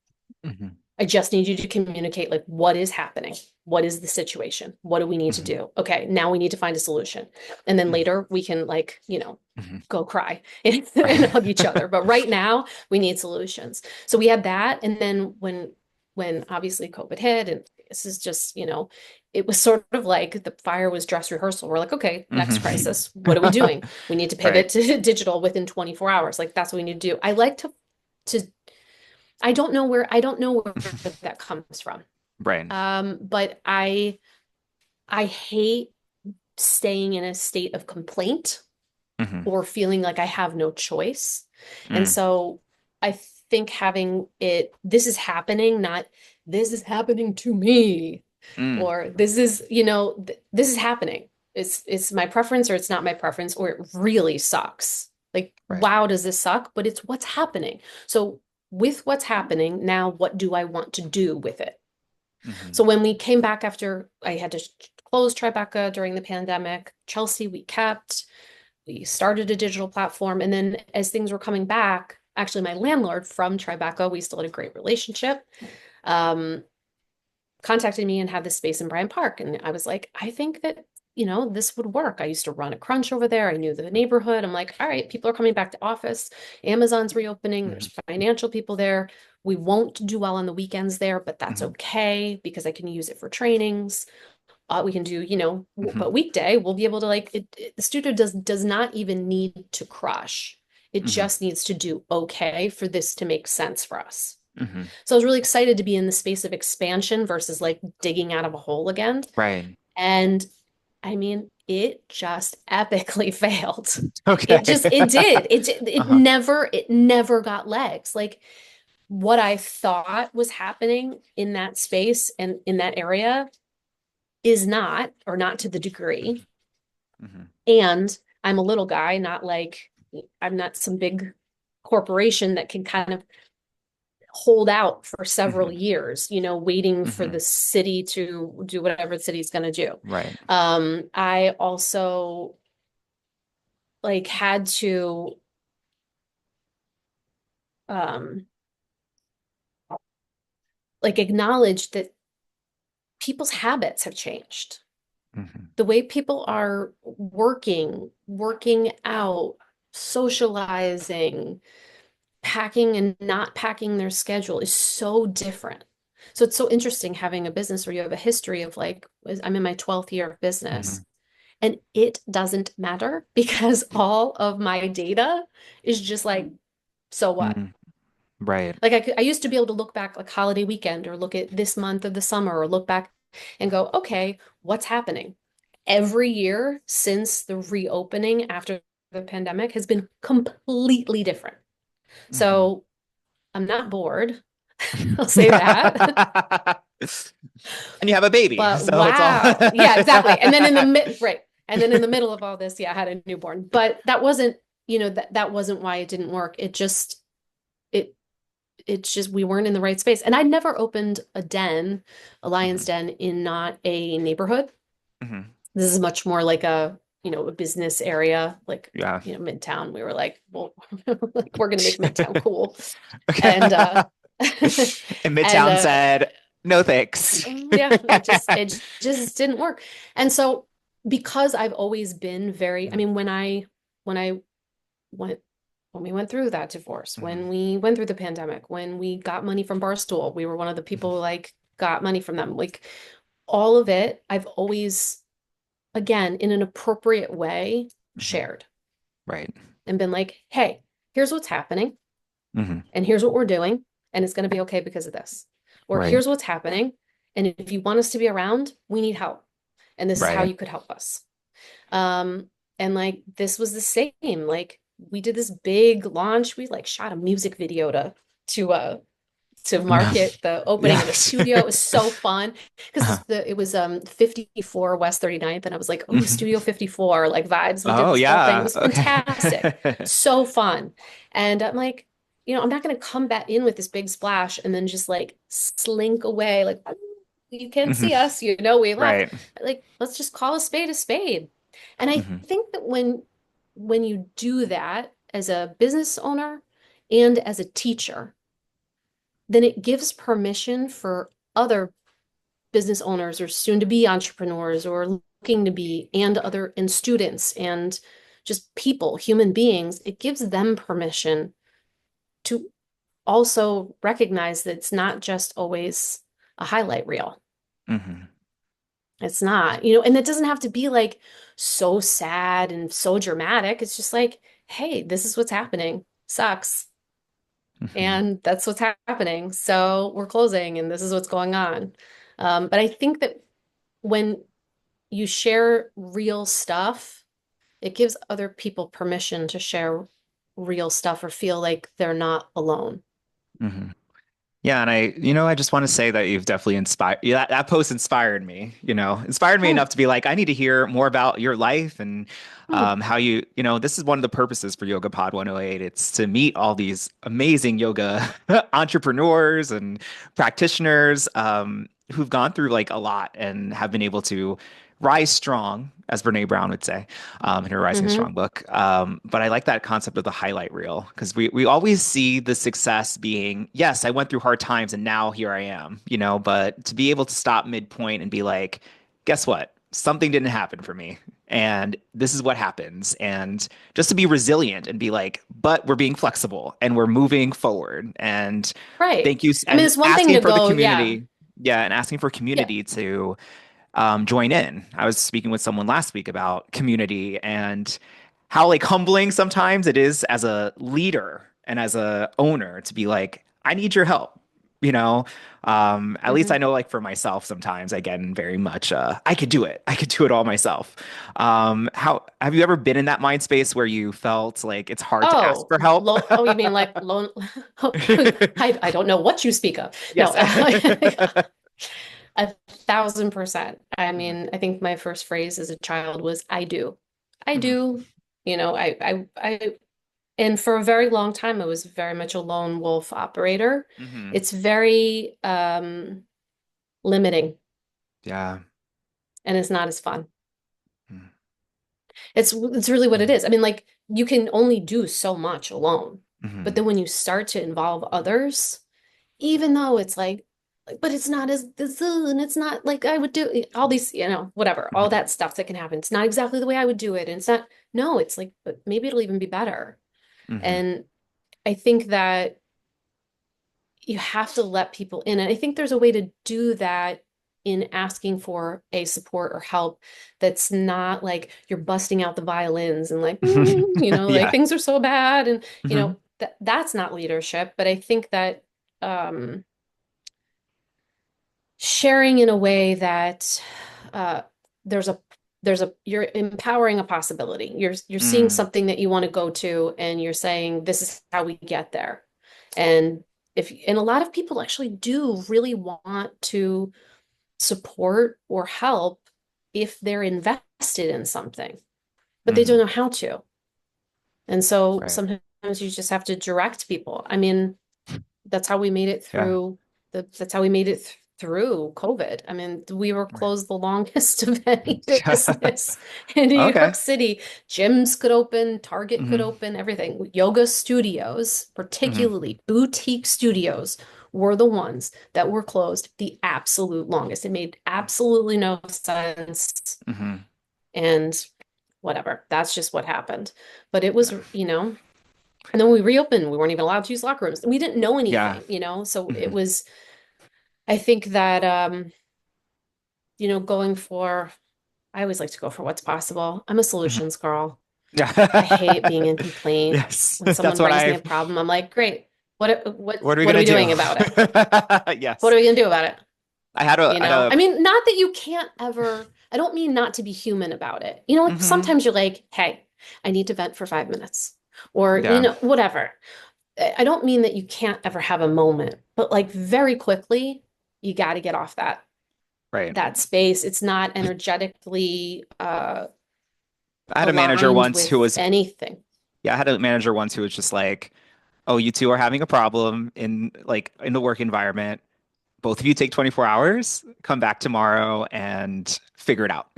Hmm. I just need you to communicate like what is happening? What is the situation? What do we need to Hmm. do? Okay, now we need to find a solution. And then Hmm. later we can like, Hmm. go cry and Right. hug each other. But right now we need solutions. So we had that. And then when obviously COVID hit and this is just, it was sort of like the fire was dress rehearsal. We're like, okay, next Hmm. crisis. What are we doing? We need to Right. pivot to digital within 24 hours. Like that's what we need to do. I like to I don't know where that comes from. Right. But I hate staying in a state of complaint Hmm. or feeling like I have no choice. And Mm. so I think having this is happening, not this is happening to me, Mm. or this is happening. It's my preference or it's not my preference, or it really sucks. Like, Right. wow, does this suck? But it's what's happening. So with what's happening, now what do I want to do with it? So Hmm. when we came back after I had to close Tribeca during the pandemic, Chelsea we kept. We started a digital platform, and then as things were coming back, actually my landlord from Tribeca, we still had a great relationship. Um, Contacted me and had this space in Bryant Park. And I was like, I think that, this would work. I used to run a crunch over there. I knew the neighborhood. I'm like, all right, people are coming back to office. Amazon's reopening. Hmm. There's financial people there. We won't do well on the weekends there, but that's Hmm. okay because I can use it for trainings. We can do, Hmm. but weekday we'll be able to the studio does not even need to crush. It Hmm. just needs to do okay for this to make sense for us. Hmm. So I was really excited to be in the space of expansion versus like digging out of a hole again. Right. And I mean, it just epically failed. Okay. It did. It Uh-huh. never got legs. Like what I thought was happening in that space and in that area is not, or not to the degree. Hmm. And I'm a little guy, I'm not some big corporation that can kind of hold out for several Hmm. years, waiting for Hmm. the city to do whatever the city's going to do. Right. I also like had to um like acknowledge that people's habits have changed. Hmm. The way people are working out, socializing, packing and not packing their schedule is so different. So it's so interesting having a business where you have a history of like, I'm in my 12th year of Hmm. business, and it doesn't matter because all of my data is just like, so what? Hmm. Right. Like I used to be able to look back like holiday weekend or look at this month of the summer or look back and go, okay, what's happening? Every year since the reopening after the pandemic has been completely different. Hmm. So I'm not bored. I'll say that. And you have a baby, But so it's all. wow. Yeah, exactly. And then in the mid, right. And then in the middle of all this, yeah, I had a newborn. But that wasn't, that wasn't why it didn't work. It it's just we weren't in the right space. And I never opened a lion's Mhm. den in not a neighborhood. Mhm. This is much more like a business area, like, Yeah. Midtown. We were like, well, like we're gonna make Midtown cool. And Okay. And and Midtown said, "No thanks." yeah, it just didn't work. And so because I've always been very, I Mhm. mean, when I went when we went through that divorce, when Mhm. we went through the pandemic, when we got money from Barstool, we were one of the people who like got money from them. Like all of it, I've always, again, in an appropriate way, Mhm. shared Right. and been like, hey, here's what's happening, Mhm. and here's what we're doing, and it's going to be okay because of this. Or Right. here's what's happening, and if you want us to be around, we need help. And this is how Right. you could help us. Um, and like this was the same. Like we did this big launch. We like shot a music video to uh to Yeah. market the opening of the Yes. studio. It was so fun because Uh-huh. it was 54 West 39th, and I was like, oh, Mhm. Studio 54, like vibes. We did Oh this whole thing. It yeah. was fantastic. Okay. So fun. And I'm like, I'm not gonna come back in with this big splash and then just like slink away, like you can't Mhm. see us, we left. Right. Like, let's just call a spade a spade. And I Mhm. think that when you do that as a business owner and as a teacher, then it gives permission for other business owners or soon to be entrepreneurs or looking to be, and students and just people, human beings. It gives them permission to also recognize that it's not just always a highlight reel. Mhm. It's not, and it doesn't have to be like so sad and so dramatic. It's just like, hey, this is what's happening. Sucks. Mhm. And that's what's happening. So we're closing, and this is what's going on. But I think that when you share real stuff, it gives other people permission to share real stuff or feel like they're not alone. Mhm. Yeah, and I just want to say that you've definitely inspired. Yeah, that post inspired me. Inspired me Hmm, enough to be like, I need to hear more about your life and hmm, how this is one of the purposes for Yoga Pod 108. It's to meet all these amazing yoga entrepreneurs and practitioners who've gone through like a lot and have been able to rise strong, as Brene Brown would say in her Rising hmm. Strong book. But I like that concept of the highlight reel because we always see the success being, yes, I went through hard times and now here I am, but to be able to stop midpoint and be like, guess what? Something didn't happen for me. And this is what happens. And just to be resilient and be like, but we're being flexible and we're moving forward. And Right. thank you. I mean, And it's one thing asking to for the go, yeah, community. Yeah. And asking for yeah, community to join in. I was speaking with someone last week about community and how like humbling sometimes it is as a leader and as a owner to be like, I need your help. You know, at least hmm. I know like for myself, sometimes I get in very much, I could do it. I could do it all myself. How have you ever been in that mind space where you felt like it's hard to ask Oh, for help? oh, you mean like lone? I don't know what you speak of. No, Yes. 1,000%. I Mhm. mean, I think my first phrase as a child was, I do. I Mhm. do. And for a very long time, I was very much a lone wolf operator. Mhm. It's very limiting, Yeah. and it's not as fun. Mhm. It's really what it is. I mean, like you can only do so much alone, but Mhm. then when you start to involve others, even though it's like, but it's not as this, and it's not like I would do all these, whatever, all Mhm. that stuff that can happen. It's not exactly the way I would do it, and it's not. No, it's like, but maybe it'll even be better. Mhm. And I think that you have to let people in. And I think there's a way to do that in asking for a support or help that's not like you're busting out the violins and like, like Yeah. things are so bad. And, Hmm. that's not leadership. But I think that um, sharing in a way that uh, there's a you're empowering a possibility. You're seeing Mm. something that you want to go to, and you're saying, this is how we get there. And a lot of people actually do really want to support or help if they're invested in something, but they don't Hmm. know how to. And so Right. sometimes you just have to direct people. I mean, that's how we made it Yeah. through that's how we made it through COVID. I mean, we were Right. closed the longest of any business in New York Okay. City. Gyms could open, Target could Hmm. open, everything. Yoga studios, Hmm. particularly boutique studios, were the ones that were closed the absolute longest. It made absolutely no sense. Hmm. And whatever, that's just what happened. But it was, and then when we reopened, we weren't even allowed to use locker rooms. We didn't know Yeah. anything, so it Hmm. was, I think that, going for, I always like to go for what's possible. I'm a Hmm. solutions girl. I hate Yeah. being in complaint. Yes. When That's someone what brings me I, a problem, I'm like, great. what are we What are gonna we do? doing about it? What Yes. are we gonna do about it? I had I a, mean, not that you can't ever, I don't mean not to be human about it. Like hmm. sometimes you're like, hey, I need to vent for 5 minutes or, Yeah. whatever. I don't mean that you can't ever have a moment, but like very quickly, you got to get off Right. that space. It's not energetically I had a manager aligned once who with was, anything. yeah, I had a manager once who was just like, oh, you two are having a problem in the work environment. Both of you take 24 hours, come back tomorrow and figure it out.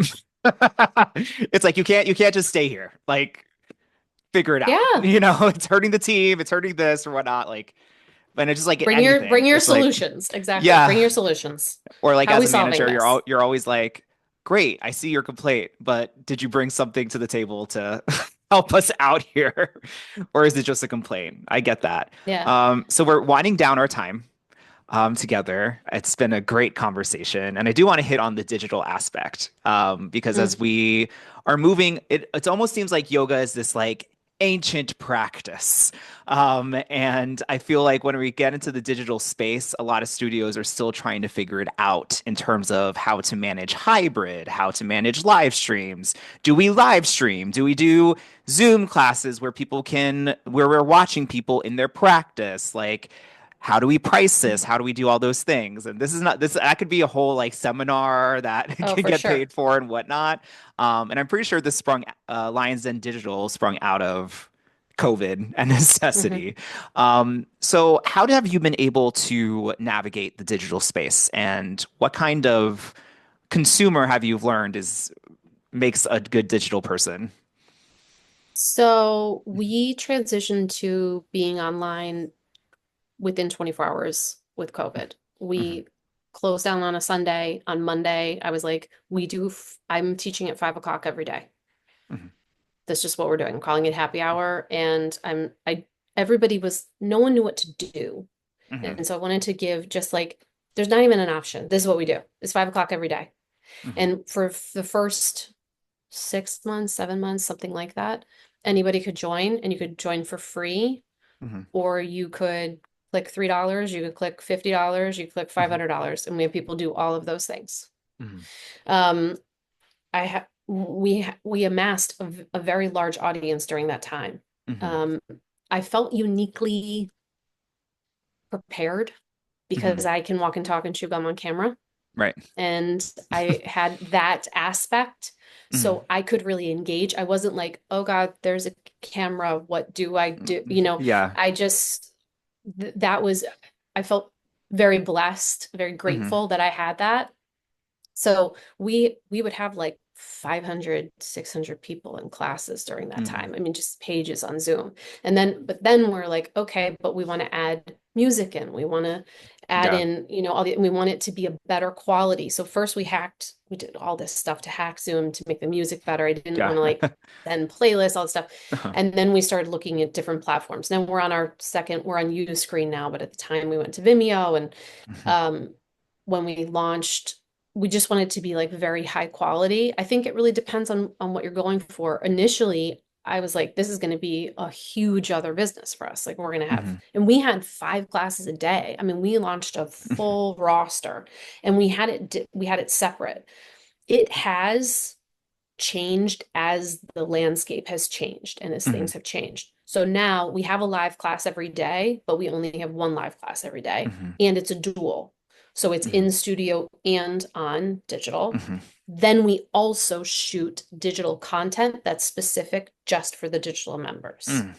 It's like you can't just stay here. Like figure it out. Yeah, It's hurting the team, it's hurting this or whatnot. Like, and it's just like bring anything. your It's like, solutions. Exactly. yeah. Bring your solutions. Or like How are as we a solving manager, this? you're always like, great, I see your complaint, but did you bring something to the table to help us out here? Or is it just a complaint? I get that. Yeah. So we're winding down our time together. It's been a great conversation. And I do want to hit on the digital aspect because Mm. as we are moving, it almost seems like yoga is this like ancient practice. And I feel like when we get into the digital space, a lot of studios are still trying to figure it out in terms of how to manage hybrid, how to manage live streams. Do we live stream? Do we do Zoom classes where we're watching people in their practice? Like, how do we price this? How do we do all those things? And this is not this that could be a whole like seminar that Oh, can for get sure. paid for and whatnot. And I'm pretty sure this sprung Lions Den Digital sprung out of COVID and Hmm. necessity. So how have you been able to navigate the digital space, and what kind of consumer have you learned is makes a good digital person? So we transitioned to being online within 24 hours with COVID. Hmm. We closed down on a Sunday. On Monday, I was like, I'm teaching at 5 o'clock every day. Hmm. That's just what we're doing. I'm calling it happy hour. And everybody no one knew what to do. Hmm. And so I wanted to give just like, there's not even an option. This is what we do. It's 5 o'clock every day. Hmm. And for the first 6 months, 7 months, something like that, anybody could join and you could join for free, Hmm. or you could click $3, you could click $50, you could click Hmm. $500, and we have people do all of those things. Hmm. Um, we amassed a very large audience during that time. Hmm. Um, I felt uniquely prepared Hmm. because I can walk and talk and chew gum on camera. Right. And I had that aspect. Hmm. So I could really engage. I wasn't like, oh God, there's a camera. What do I do? Yeah. I just, that was, I felt very blessed, very Hmm. grateful that I had that. So we would have like 500, 600 people in classes during that Mm. time. I mean, just pages on Zoom. But then we're like, okay, but we want to add music in. We want to add Yeah. in, we want it to be a better quality. So first we did all this stuff to hack Zoom to make the music better. I didn't Yeah. want to like send playlists, all this stuff. And then we started looking at different platforms. Now we're on Uscreen now, but at the time we went to Vimeo and Mhm. um, when we launched, we just want it to be like very high quality. I think it really depends on what you're going for. Initially, I was like, this is going to be a huge other business for us. Like we're going to have, Mhm. and we had 5 classes a day. I mean, we launched a Mhm. full roster and we had it separate. It has changed as the landscape has changed and as Mhm. things have changed. So now we have a live class every day, but we only have one live class every day, Mhm. and it's a dual. So it's Mhm. in studio and on digital. Mhm. Then we also shoot digital content that's specific just for the digital members. Mm.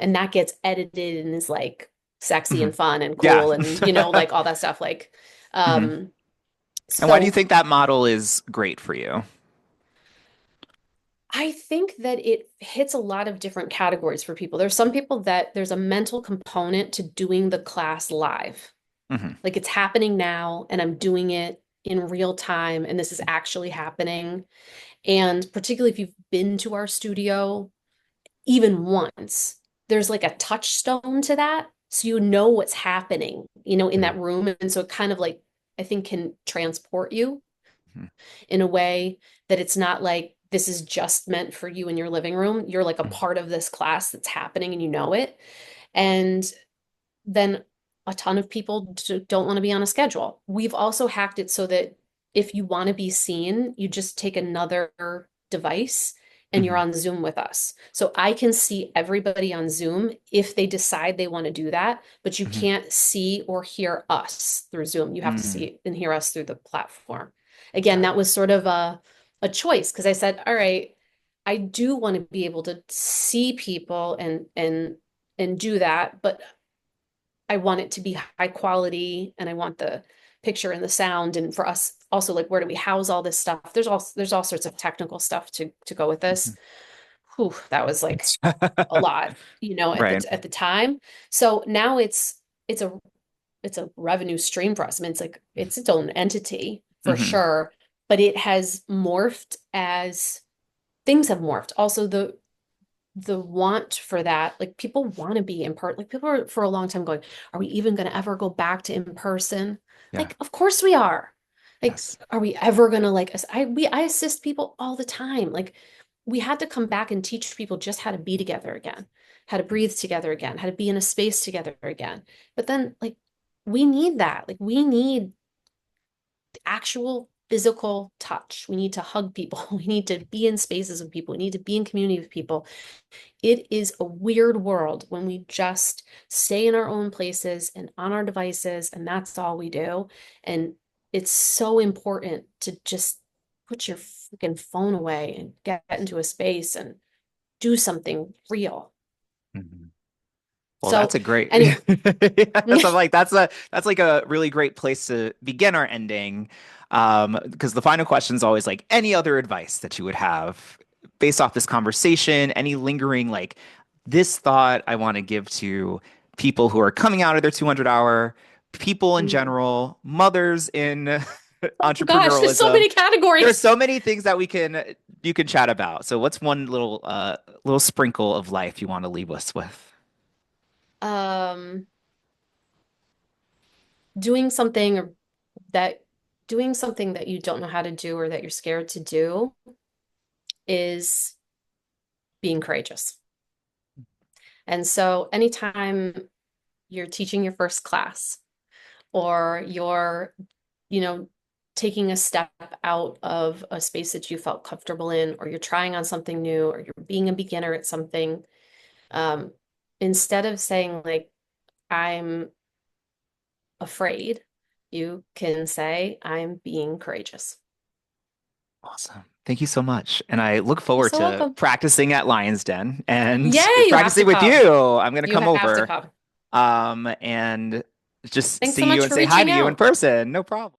And that gets edited and is like sexy Mhm. and fun and Yeah. cool and, like all that stuff. Like, Mhm. um, And why do you so think that model is great for you? I think that it hits a lot of different categories for people. There's some people that there's a mental component to doing the class live. Mhm. Like it's happening now and I'm doing it in real time and this is actually happening. And particularly if you've been to our studio even once, there's like a touchstone to that. So you know what's happening, in Mhm. that room. And so it kind of like, I think can transport you Mhm. in a way that it's not like this is just meant for you in your living room. You're like a Mhm. part of this class that's happening and you know it. And then a ton of people don't want to be on a schedule. We've also hacked it so that if you want to be seen, you just take another device and you're Mhm. on Zoom with us. So I can see everybody on Zoom if they decide they want to do that, but you Mhm. can't see or hear us through Zoom. You have to Mm. see and hear us through the platform. Again, Got that it. was sort of a choice because I said, all right, I do want to be able to see people and do that, but I want it to be high quality and I want the picture and the sound. And for us also, like, where do we house all this stuff? There's all sorts of technical stuff to go with this. Mhm. Whew, that was like a lot, at Right. the time. So now it's a revenue stream for us. I mean, it's like it's its own entity for Mhm. sure, but it has morphed as things have morphed. Also, the want for that, like people want to be in person. Like people are for a long time going, are we even going to ever go back to in person? Yeah. Like, of course we are. Like, Yes. are we ever going to like us? I assist people all the time. Like, we had to come back and teach people just how to be together again, how to breathe together again, how to be in a space together again. But then, like, we need that. Like, we need actual physical touch. We need to hug people. We need to be in spaces with people. We need to be in community with people. It is a weird world when we just stay in our own places and on our devices, and that's all we do. And it's so important to just put your freaking phone away and get into a space and do something real. Mhm. Well, So, that's a great. anyway, So I'm like that's like a really great place to begin our ending. Because the final question is always like any other advice that you would have based off this conversation, any lingering like this thought I want to give to people who are coming out of their 200 hour, people in mm, general, mothers in oh gosh, there's so entrepreneurialism. many There's categories. so many things that you can chat about. So what's one little sprinkle of life you want to leave us with? Um, doing something or that doing something that you don't know how to do or that you're scared to do is being courageous. And so anytime you're teaching your first class or you're, you know, taking a step out of a space that you felt comfortable in, or you're trying on something new, or you're being a beginner at something, um, instead of saying like, I'm afraid, you can say, I'm being courageous. Awesome. Thank you so much. And I look You're forward so to welcome. practicing at Lion's Den and Yay, you have to practicing with come. you. I'm going to You come have to over come. and just Thanks see so you much and for say hi reaching to you in out. person. No problem.